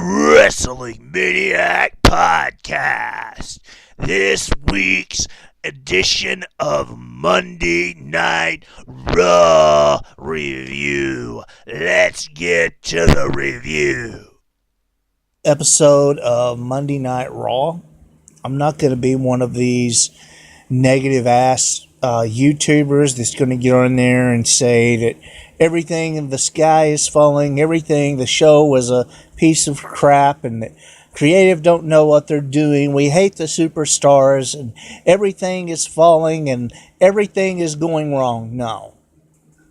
Wrestling Maniac Podcast. This week's edition of Monday Night Raw review. Let's get to the review. Episode of Monday Night Raw. I'm not going to be one of these negative ass YouTubers that's going to get on there and say that everything in the sky is falling, the show was a piece of crap, and that creative don't know what they're doing. We hate the superstars, and everything is falling, and everything is going wrong. No.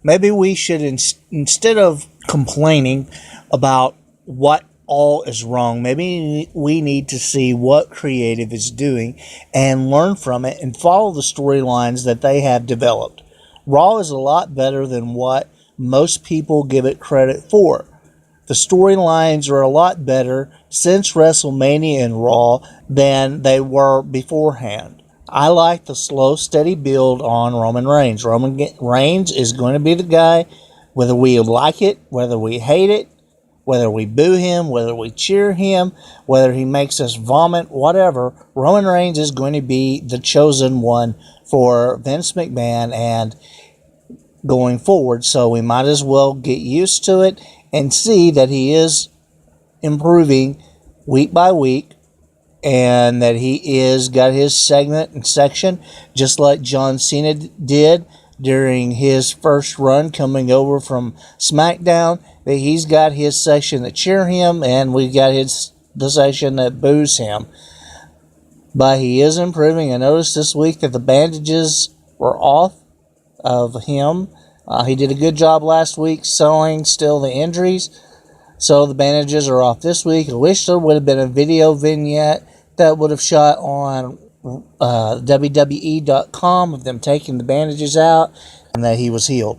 Maybe we should, instead of complaining about what all is wrong, maybe we need to see what creative is doing and learn from it and follow the storylines that they have developed. Raw is a lot better than what most people give it credit for. The storylines are a lot better since WrestleMania and Raw than they were beforehand. I like the slow, steady build on Roman Reigns. Roman Reigns is going to be the guy, whether we like it, whether we hate it, whether we boo him, whether we cheer him, whether he makes us vomit, whatever. Roman Reigns is going to be the chosen one for Vince McMahon and going forward. So we might as well get used to it and see that he is improving week by week, and that he is got his segment and section just like John Cena did during his first run coming over from SmackDown. That he's got his section that cheer him, and we got the section that boos him. But he is improving. I noticed this week that the bandages were off of him. He did a good job last week selling still the injuries, so the bandages are off this week. I wish there would have been a video vignette that would have shot on WWE.com of them taking the bandages out and that he was healed.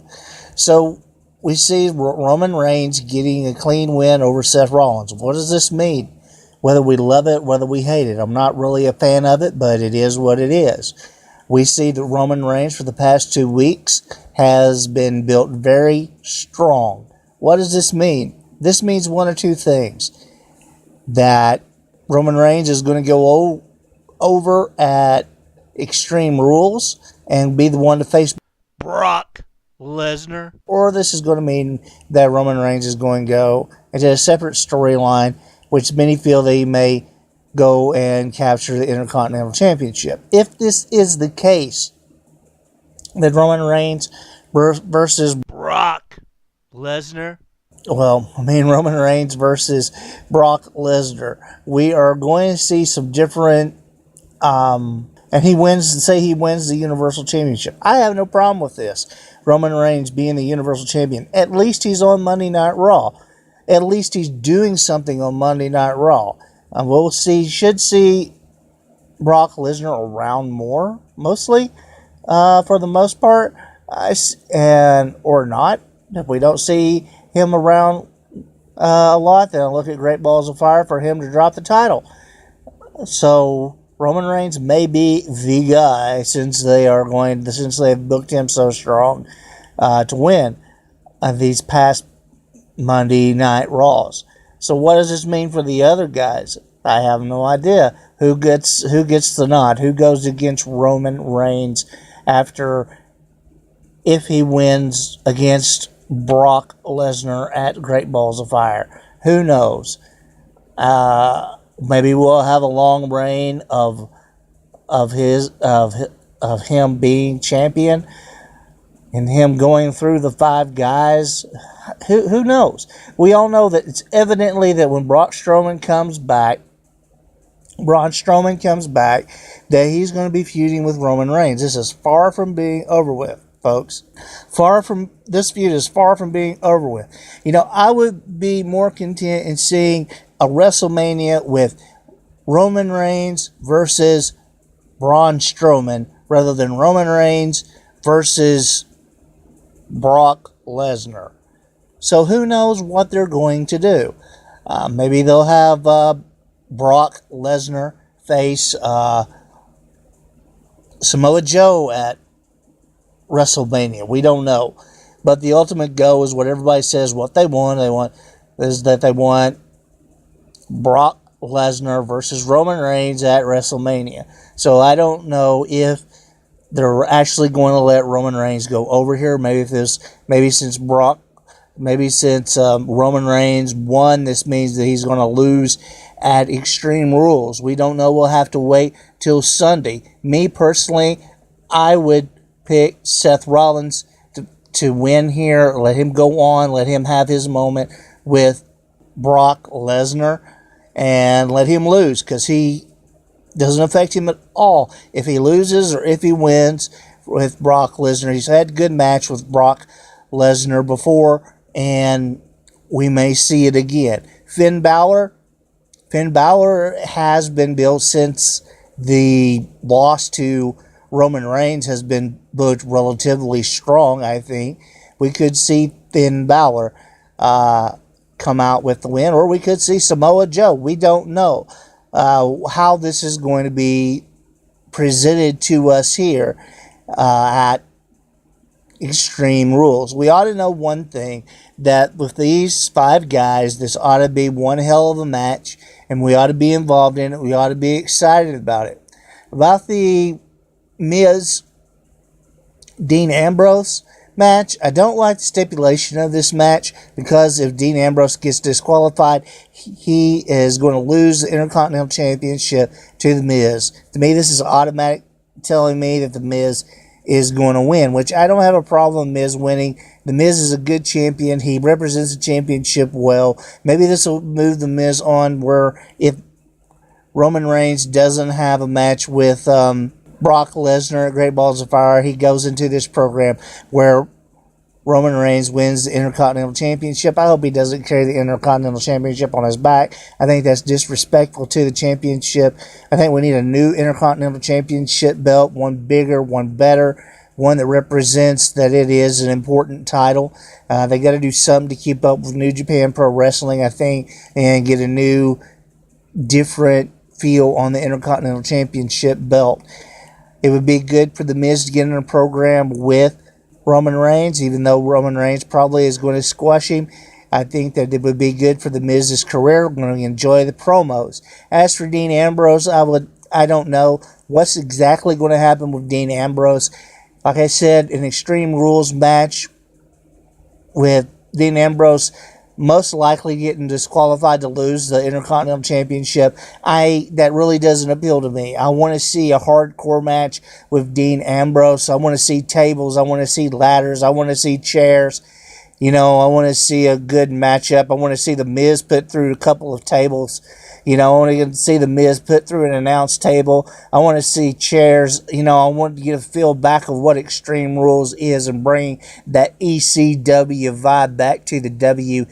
So we see Roman Reigns getting a clean win over Seth Rollins. What does this mean? Whether we love it, whether we hate it. I'm not really a fan of it, but it is what it is. We see that Roman Reigns for the past 2 weeks has been built very strong. What does this mean? This means one or two things. That Roman Reigns is going to go over at Extreme Rules and be the one to face Brock Lesnar. Or this is going to mean that Roman Reigns is going to go into a separate storyline, which many feel that he may go and capture the Intercontinental Championship. If this is the case, that Roman Reigns versus Brock Lesnar. Roman Reigns versus Brock Lesnar. We are going to see some different, and he wins the Universal Championship. I have no problem with this. Roman Reigns being the Universal Champion. At least he's on Monday Night Raw. At least he's doing something on Monday Night Raw. Should see Brock Lesnar around more, mostly, for the most part, or not. If we don't see him around a lot, then I'll look at Great Balls of Fire for him to drop the title. So Roman Reigns may be the guy since they've booked him so strong to win these past Monday Night Raws. So what does this mean for the other guys? I have no idea. Who gets the nod? Who goes against Roman Reigns if he wins against Brock Lesnar at Great Balls of Fire? Who knows? Maybe we'll have a long reign of him being champion and him going through the 5 guys. Who knows? We all know that it's evidently that when Braun Strowman comes back, that he's going to be feuding with Roman Reigns. This is far from being over with, folks. This feud is far from being over with. I would be more content in seeing a WrestleMania with Roman Reigns versus Braun Strowman rather than Roman Reigns versus Brock Lesnar. So who knows what they're going to do? Maybe they'll have Brock Lesnar face Samoa Joe at WrestleMania. We don't know. But the ultimate goal is what everybody says what they want. They want Brock Lesnar versus Roman Reigns at WrestleMania. So I don't know if they're actually going to let Roman Reigns go over here. Maybe since Roman Reigns won, this means that he's going to lose at Extreme Rules. We don't know. We'll have to wait till Sunday. Me personally, I would pick Seth Rollins to win here. Let him go on. Let him have his moment with Brock Lesnar and let him lose, because he doesn't affect him at all if he loses or if he wins with Brock Lesnar. He's had a good match with Brock Lesnar before, and we may see it again. Finn Balor has been built since the loss to Roman Reigns has been booked relatively strong, I think. We could see Finn Balor come out with the win, or we could see Samoa Joe. We don't know how this is going to be presented to us here at Extreme Rules. We ought to know one thing, that with these 5 guys, this ought to be one hell of a match, and we ought to be involved in it. We ought to be excited about it. About the Miz Dean Ambrose match, I don't like the stipulation of this match, because if Dean Ambrose gets disqualified, he is going to lose the Intercontinental Championship to The Miz. To me, this is automatic telling me that The Miz is going to win, which I don't have a problem with Miz winning. The Miz is a good champion. He represents the championship well. Maybe this will move The Miz on, where if Roman Reigns doesn't have a match with Brock Lesnar at Great Balls of Fire, he goes into this program where Roman Reigns wins the Intercontinental Championship. I hope he doesn't carry the Intercontinental Championship on his back. I think that's disrespectful to the championship. I think we need a new Intercontinental Championship belt, one bigger, one better, one that represents that it is an important title. They got to do something to keep up with New Japan Pro Wrestling, I think, and get a new, different feel on the Intercontinental Championship belt. It would be good for The Miz to get in a program with Roman Reigns, even though Roman Reigns probably is going to squash him. I think that it would be good for The Miz's career. I'm going to enjoy the promos. As for Dean Ambrose, I don't know what's exactly going to happen with Dean Ambrose. Like I said, an Extreme Rules match with Dean Ambrose most likely getting disqualified to lose the Intercontinental Championship, that really doesn't appeal to me. I want to see a hardcore match with Dean Ambrose. I want to see tables. I want to see ladders. I want to see chairs. I want to see a good matchup. I want to see The Miz put through a couple of tables. I want to see The Miz put through an announce table. I want to see chairs. I want to get a feel back of what Extreme Rules is and bring that ECW vibe back to the WWE.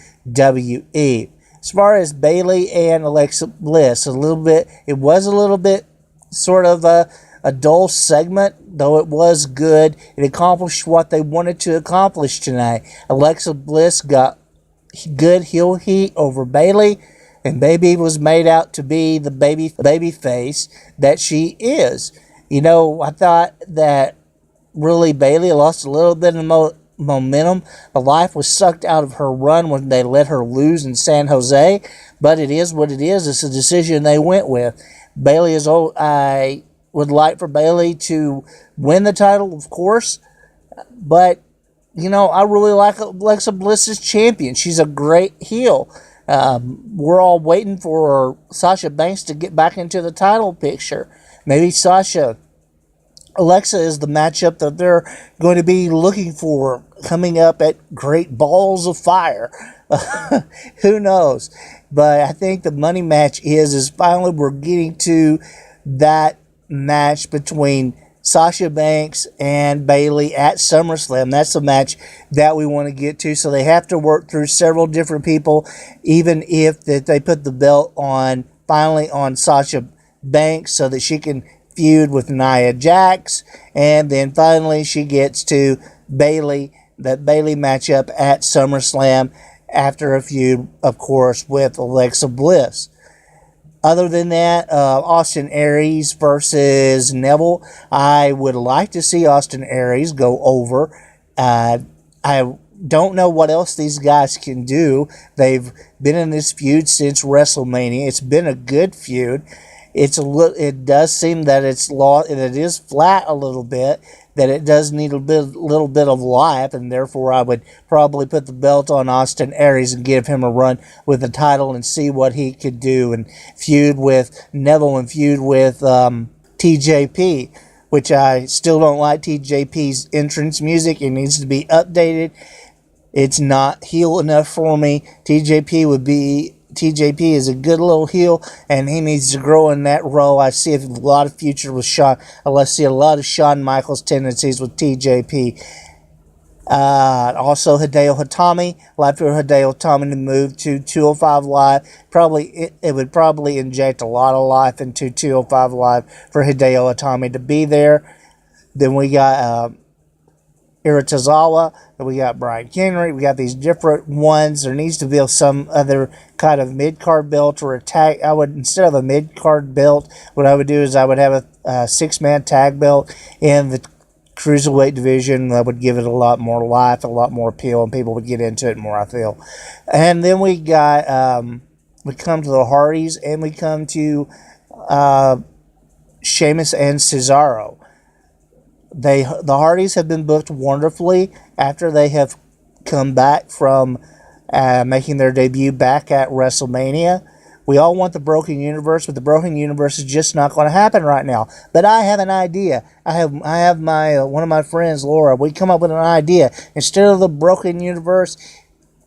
As far as Bayley and Alexa Bliss, it was a little bit sort of a dull segment, though it was good. It accomplished what they wanted to accomplish tonight. Alexa Bliss got good heel heat over Bayley, and Baby was made out to be the baby face that she is. I thought that really Bayley lost a little bit of momentum. The life was sucked out of her run when they let her lose in San Jose, but it is what it is. It's a decision they went with. Bayley is old. I would like for Bayley to win the title, of course, but I really like Alexa Bliss as champion. She's a great heel. We're all waiting for Sasha Banks to get back into the title picture. Maybe Alexa is the matchup that they're going to be looking for coming up at Great Balls of Fire. Who knows? But I think the money match is finally we're getting to that match between Sasha Banks and Bayley at SummerSlam. That's the match that we want to get to. So they have to work through several different people, even if that they put the belt finally on Sasha Banks so that she can feud with Nia Jax. And then finally she gets to Bayley, that Bayley matchup at SummerSlam after a feud, of course, with Alexa Bliss. Other than that, Austin Aries versus Neville. I would like to see Austin Aries go over. I don't know what else these guys can do. They've been in this feud since WrestleMania. It's been a good feud. It does seem that it is flat a little bit, that it does need little bit of life, and therefore I would probably put the belt on Austin Aries and give him a run with the title and see what he could do, and feud with Neville and feud with TJP, which I still don't like TJP's entrance music. It needs to be updated. It's not heel enough for me. TJP is a good little heel, and he needs to grow in that role. I see a lot of future with Shawn. I see a lot of Shawn Michaels tendencies with TJP. Also, Hideo Itami. I'd like for Hideo Itami to move to 205 Live. It would probably inject a lot of life into 205 Live for Hideo Itami to be there. Then we got Iritazawa, we got Brian Henry, we got these different ones. There needs to be some other kind of mid-card belt or a tag. Instead of a mid-card belt, what I would do is I would have a six-man tag belt in the cruiserweight division. That would give it a lot more life, a lot more appeal, and people would get into it more, I feel. And then we got, we come to the Hardys, and we come to Sheamus and Cesaro. The Hardys have been booked wonderfully after they have come back from making their debut back at WrestleMania. We all want the Broken Universe, but the Broken Universe is just not going to happen right now. But I have an idea. I have my one of my friends, Laura. We come up with an idea. Instead of the Broken Universe,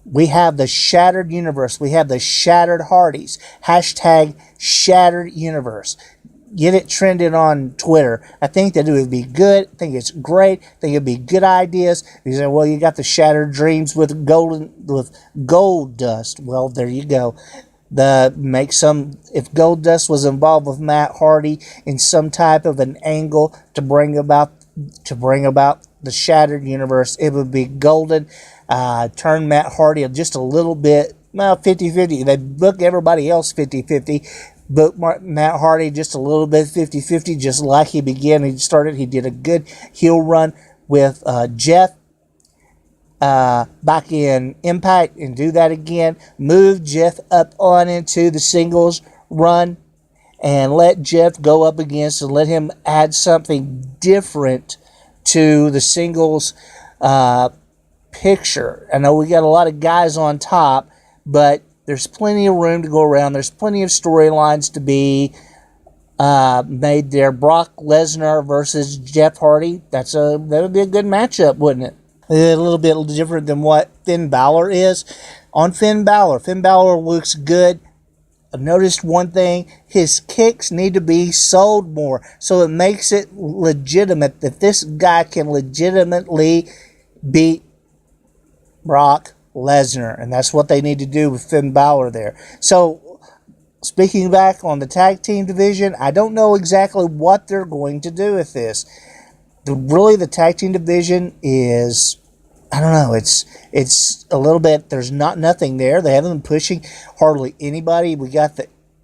we have the Shattered Universe. We have the Shattered Hardys. Hashtag Shattered Universe. Get it trended on Twitter. I think that it would be good. I think it's great. I think it'd be good ideas. You say, well, you got the Shattered Dreams with gold dust. Well, there you go. If Gold Dust was involved with Matt Hardy in some type of an angle to bring about the Shattered Universe, it would be golden. Turn Matt Hardy just a little bit, 50-50. They book everybody else 50-50. Book Matt Hardy just a little bit 50-50, just like he began. He did a good heel run with Jeff back in Impact, and do that again. Move Jeff up on into the singles run and let Jeff go up against and let him add something different to the singles picture. I know we got a lot of guys on top, but there's plenty of room to go around. There's plenty of storylines to be made there. Brock Lesnar versus Jeff Hardy. That would be a good matchup, wouldn't it? A little bit different than what Finn Balor is. On Finn Balor looks good. I've noticed one thing. His kicks need to be sold more, so it makes it legitimate that this guy can legitimately beat Brock Lesnar, and that's what they need to do with Finn Balor there. So, speaking back on the tag team division, I don't know exactly what they're going to do with this. The tag team division is, I don't know, it's a little bit, there's nothing there. They haven't been pushing hardly anybody. We got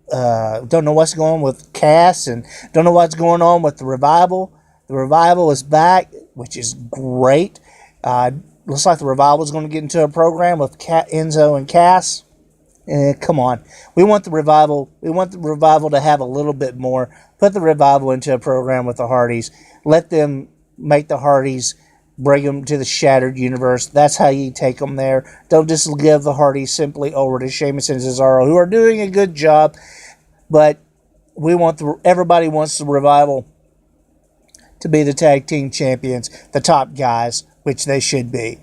don't know what's going on with Cass, and don't know what's going on with the Revival. The Revival is back, which is great. Looks like the Revival is going to get into a program with Enzo and Cass. Come on. We want the Revival to have a little bit more. Put the Revival into a program with the Hardys. Let them make the Hardys, bring them to the Shattered Universe. That's how you take them there. Don't just give the Hardys simply over to Sheamus and Cesaro, who are doing a good job. But everybody wants the Revival to be the tag team champions, the top guys, which they should be.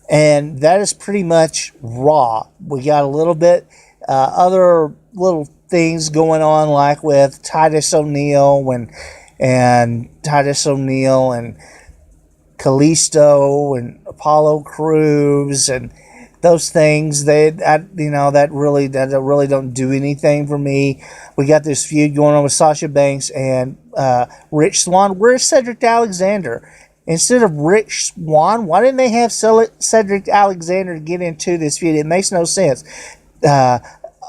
And that is pretty much Raw. We got a little bit other little things going on, like with Titus O'Neil and Kalisto and Apollo Crews and those things. That really don't do anything for me. We got this feud going on with Sasha Banks and Rich Swann. Where's Cedric Alexander? Instead of Rich Swann, why didn't they have Cedric Alexander get into this feud? It makes no sense.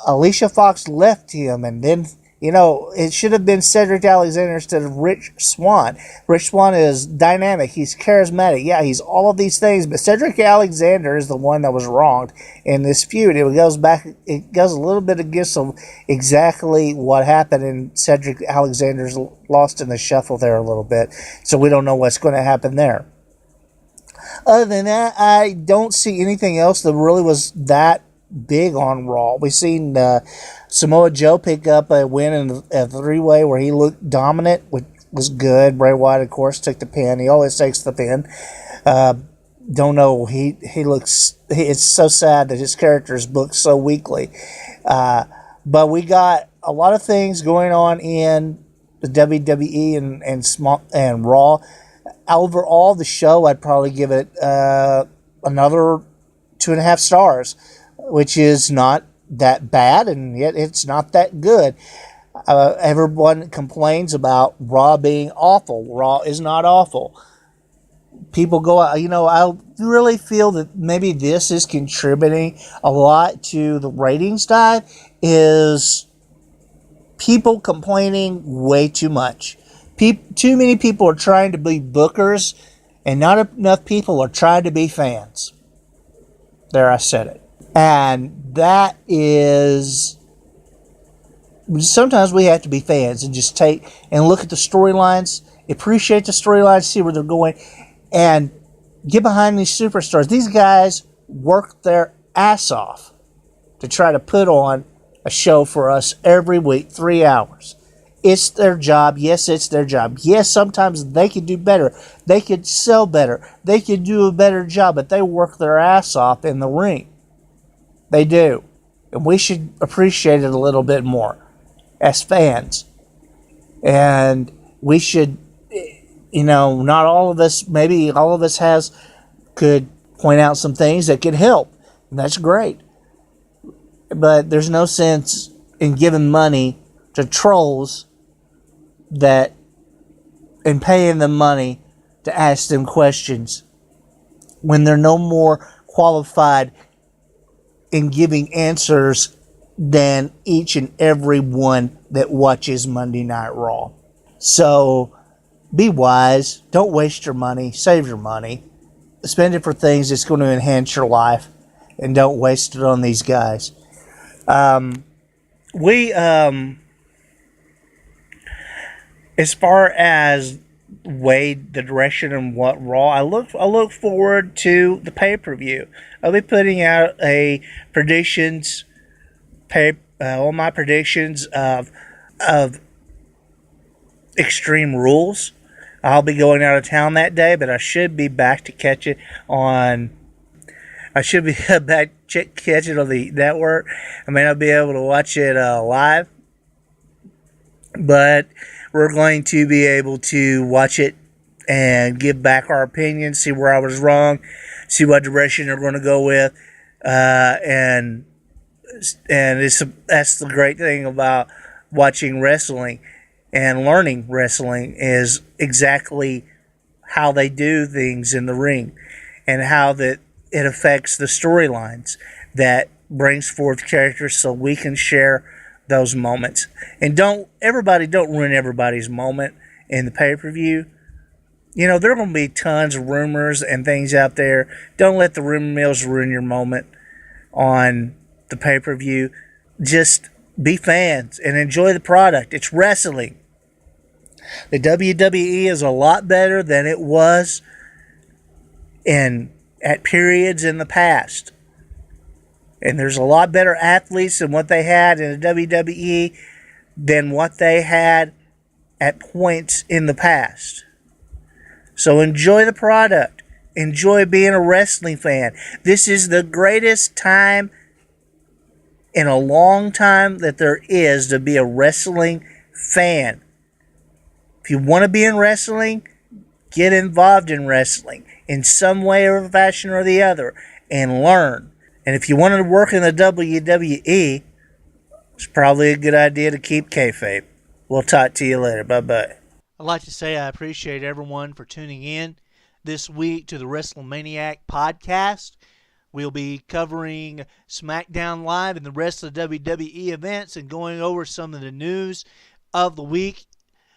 Alicia Fox left him, and then It should have been Cedric Alexander instead of Rich Swann. Rich Swann is dynamic. He's charismatic. Yeah, he's all of these things. But Cedric Alexander is the one that was wronged in this feud. It goes back. It goes a little bit against exactly what happened, and Cedric Alexander's lost in the shuffle there a little bit. So we don't know what's going to happen there. Other than that, I don't see anything else that really was that big on Raw. We've seen Samoa Joe pick up a win in a three-way where he looked dominant, which was good. Bray Wyatt, of course, took the pin. He always takes the pin. Don't know. He looks. It's so sad that his character is booked so weakly. But we got a lot of things going on in the WWE and Raw. Overall, the show, I'd probably give it another 2.5 stars, which is not that bad, and yet it's not that good. Everyone complains about Raw being awful. Raw is not awful. People go out, I really feel that maybe this is contributing a lot to the ratings dive, is people complaining way too much. Too many people are trying to be bookers, and not enough people are trying to be fans. There, I said it. And that is... Sometimes we have to be fans and just take and look at the storylines, appreciate the storylines, see where they're going, and get behind these superstars. These guys work their ass off to try to put on a show for us every week, 3 hours. It's their job. Yes, it's their job. Yes, sometimes they could do better. They could sell better. They could do a better job, but they work their ass off in the ring. They do. And we should appreciate it a little bit more as fans. And we should, not all of us, maybe all of us could point out some things that could help. And that's great. But there's no sense in giving money to trolls and paying them money to ask them questions when they're no more qualified in giving answers than each and every one that watches Monday Night Raw. So be wise. Don't waste your money. Save your money. Spend it for things that's going to enhance your life, and don't waste it on these guys. As far as the direction and what Raw, I look forward to the pay-per-view. I'll be putting out all my predictions of Extreme Rules. I'll be going out of town that day, but I should be back to catch it on. I should be back catch it on the network. I may not be able to watch it live, but we're going to be able to watch it and give back our opinions, see where I was wrong, see what direction they're going to go with, and that's the great thing about watching wrestling and learning wrestling, is exactly how they do things in the ring and how that it affects the storylines that brings forth characters, so we can share those moments. And don't ruin everybody's moment in the pay-per-view. There are going to be tons of rumors and things out there. Don't let the rumor mills ruin your moment on the pay-per-view. Just be fans and enjoy the product. It's wrestling. The WWE is a lot better than it was at periods in the past. And there's a lot better athletes than what they had in the WWE than what they had at points in the past. So enjoy the product. Enjoy being a wrestling fan. This is the greatest time in a long time that there is to be a wrestling fan. If you want to be in wrestling, get involved in wrestling in some way or fashion or the other and learn. And if you want to work in the WWE, it's probably a good idea to keep kayfabe. We'll talk to you later. Bye-bye. I'd like to say I appreciate everyone for tuning in this week to the WrestleManiac podcast. We'll be covering SmackDown Live and the rest of the WWE events and going over some of the news of the week,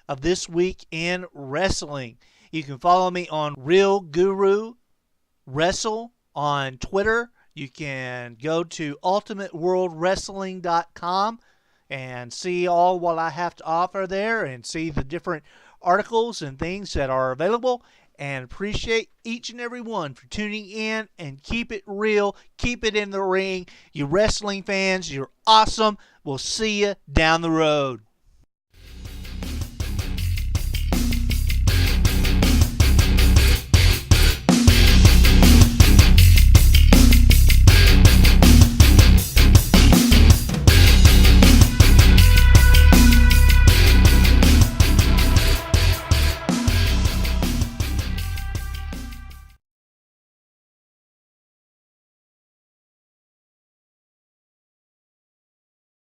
of this week in wrestling. You can follow me on Real Guru Wrestle on Twitter. You can go to ultimateworldwrestling.com and see all what I have to offer there and see the different articles and things that are available. And appreciate each and every one for tuning in, and keep it real, keep it in the ring. You wrestling fans, you're awesome. We'll see you down the road.